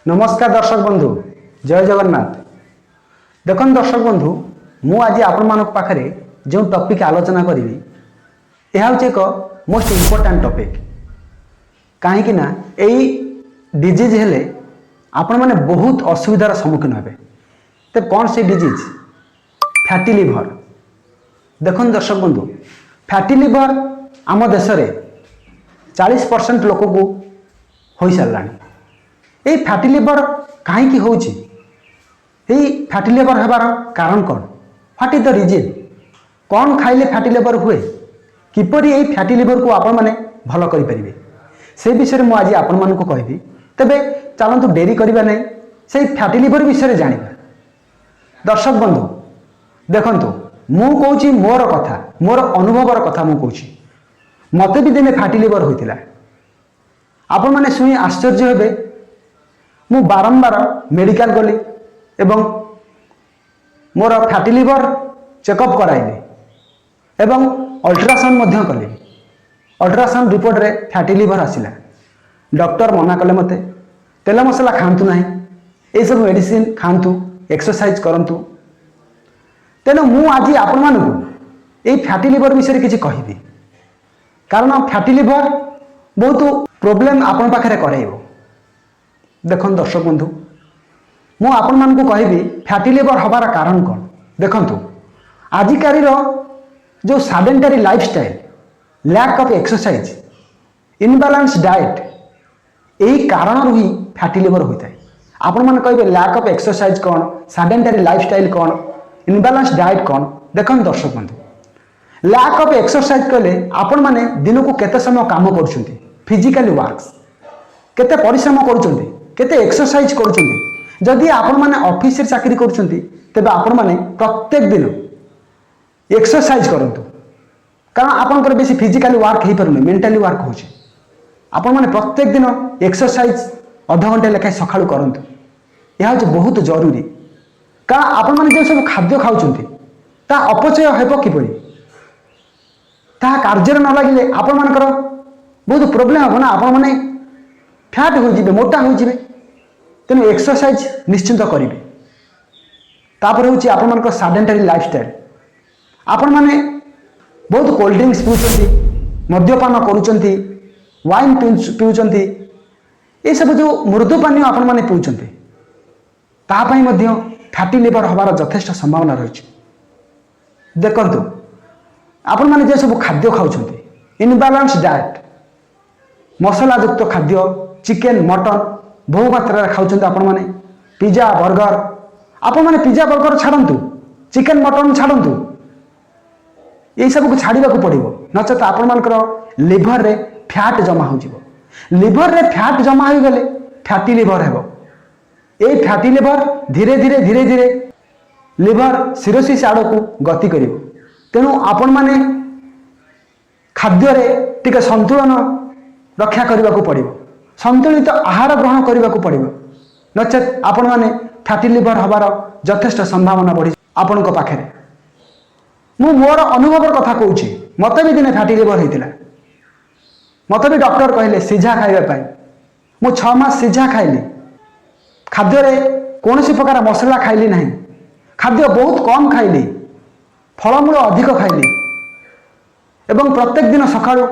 नमस्कार दर्शक बंधु जय जगन्नाथ। देखो दर्शक बंधु मु आज आपण पाखे जो टॉपिक आलोचना करी यह हूँ एक मोस्ट इम्पोर्टाट टॉपिक कहीं यही डिजीज हेले आपण मैंने बहुत असुविधार सम्मुखीन हे। तो कौन से डिजीज? Fatty liver. देखो दर्शक बंधु फैटी लिवर आम देश में 40% लोक को हो सारा। ये फैटी लिवर कहीं होची? फैटी लिवर होबार कारण कौन? What is the reason? कौन खाइले फैटी लिवर हुए? किपरि ये फैटी लिवर को आपण माने भल करि परिबे से विषय में आज आपण मानक कहबी। तेबे चलतु डेरी करबा नहीं से फैटी लिवर विषय जानिबा। दर्शक बंधु देखंतु मु कहूची मोर कथा मोर अनुभवर कथा मु कहूची। मते भी दिने फैटी लिवर होइतिला। आपण माने सुनी आश्चर्य हेबे। मु बारंबार मेडिकल गली एवं मोर फैटी लिवर चेकअप कराइली एवं अल्ट्रासाउंड मध्य कली। अल्ट्रासाउंड रिपोर्ट रे फैटी लिवर आसिला। डॉक्टर मना कले मते तेल मसला खातु ना ये सब मेडिसिन खातु एक्सरसाइज करंतु। तेणु मु आज आपण मानकु ये फैटी लिवर विषय किसी कहबी कारण फैटी लिवर बहुत प्रोब्लेम आपण पाखरे कराइबो। देखो दर्शक बंधु मु आपण मानकु कहबी फैटी लिवर हबार कारण कौन? देखंतु आजिकारी जो sedentary lifestyle, lack of exercise, imbalance diet यही कारण ही फैटी लिवर होता है। आपण माने कहबे लैक ऑफ एक्सरसाइज कौन, सेडेंटरी लाइफस्टाइल कौन, इनबैलेंस डाइट कौन? देखो दर्शक बंधु लैक ऑफ एक्सरसाइज कले आपण माने दिन को केते समय काम करूछंती, फिजिकली वर्क्स केते परिश्रम करूछंती, केते एक्सरसाइज करूछंती। जदि आपण माने ऑफिस रे चाकरी करूछंती तेबे आपण माने प्रत्येक दिन एक्सरसाइज करंतु कारण आपनकर बेसी फिजिकली वर्क हे परने, मेंटली वर्क होछि। आपण माने प्रत्येक दिन एक्सरसाइज आधा घंटे लेखा सकाळु करंतु। यह हूँ बहुत जरूरी कारण आपण माने जो सब खाद्य खाउछंती ता अपचय हेबो किपरि? ता कार्य न लागिले आपण मानकर बहुत प्रोब्लेम हो ना। आपण माने फैट हो जिबे, मोटा हो जिबे। तेणु एक्सरसाइज निश्चिंत करेंगे। तापर हूँ आपण मानकर सेडेंटरी लाइफस्टाइल। आपण माने बहुत कोल्ड ड्रिंक्स पीउछंती, मद्यपान करूछंती, वाइन पीउछंती, ये सब जो मृदु पानी आपण माने पीउछंती ता पई मध्य फैटी लिवर हबार यथेष्ट संभावना रही। देखंतु आपण माने जे सब खाद्य खाउछंती, इनबैलेंस डाइट, मसला युक्त खाद्य, चिकेन मटन बहु मात्रा खाउछंती आपण माने, पिज्जा बर्गर। आपण माने पिज्जा बर्गर छाड़ंतु, चिकेन मटन छाड़ंतु, ये सब को छाड़ीबा को पड़िबो नचेत आपण मानकर लिवर रे फैट जमा हो जिवो। लिवर रे फैट जमा हो गले फैटी लिवर हेबो। ए फैटी लिवर धीरे धीरे धीरे धीरे लिवर सिरोसिस आड़ को गति करिवो। तेणु आपण माने खाद्य रे टिके संतुलन रक्षा करबा को पड़िबो, संतुलित आहार ग्रहण करबा को पड़िबो नचेत आपण माने फैटी लिवर हबार यथेष्ट संभावना बढ़ी आपण को पाखे। मु मोर अनुभव कथा कहूची। मते भी दिने फैटी लिवर होइतिला। मते भी डॉक्टर कहले सिझा खाइबा पई। मु 6 मास सिझा खाइली। खाद्य रे कोनोसी प्रकार मसला खाइली नहीं। खाद्य बहुत कम खाइली, फलमूल अधिक खाइली एवं प्रत्येक दिन सकाळु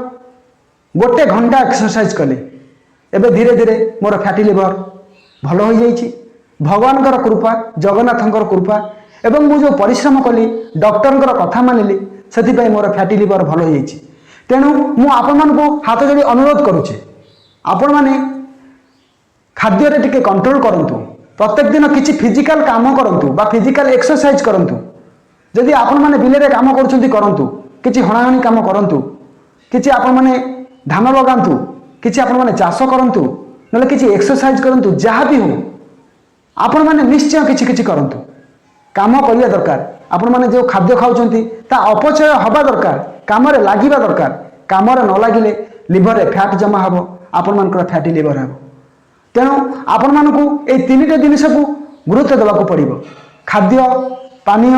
गोटे घंटा एक्सरसाइज कली। एबे धीरे धीरे मोर फैटी लिवर भल हो जाइछि। भगवानकर कृपा, जगन्नाथंकर कृपा एवं मु जो परिश्रम कली, डॉक्टरंकर कथा मानिली, सेति मोर फैटी लिवर भल हो जाइछि। तेणु मु आपण मानकु हाथ जोड़ी अनुरोध करुचे आपण माने खाद्य रे टिके कंट्रोल करंतु। प्रत्येक दिन किछि फिजिकल काम करंतु बा फिजिकल एक्सरसाइज करंतु। जदि आपण माने बिले रे काम करूछंती करंतु, किछि हणाहणी काम करंतु, किछि आपण माने धान लगांतु, किछि आपण माने चाष करंतु, नले किछि एक्सरसाइज करंतु। जहाँ भी हो आपण माने निश्चय किछि किछि करंतु। काम करिया दरकार। आपण माने जो खाद्य खाउछंती ता अपचय हबा दरकार, काम रे लागिबा दरकार। काम रे न लागिले लिवर रे फैट जमा हबो, आपण मानकर फैटी लिवर हबो। तेणु आपण मानकु ए तीनटा जिनिस को गुरुत्व देबा को पड़िबो। खाद्य, पानीय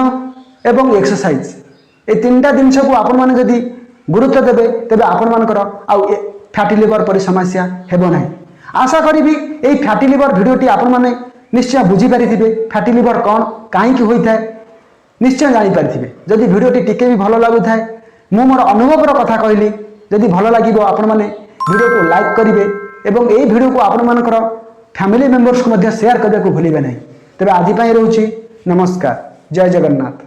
एवं एक्सरसाइज ए तीनटा जिनिस को आपण माने जदी गुरुत्व देबे तेबे आपण मानकर आ फैटी लिवर परि समस्या हेबो नाही। आशा करी এই ফ্যাটি লিভর ভিডিওটি আপনার নিশ্চয় বুঝিপারি ফ্যাটি লিভর कौन कहीं होता है निश्चय जानीपारे जदि भिडियोटी टिके भी भल लगु थाए मु मोर अनुभवर कथा कहली जदि भल लगे आपण मैंने भिडियो को लाइक करेंगे एवं यही भिडियो को आपण मानकर फैमिली मेंबर्स को शेयर करने को भूलिए नहीं तेरे आज रोची नमस्कार जय जगन्नाथ।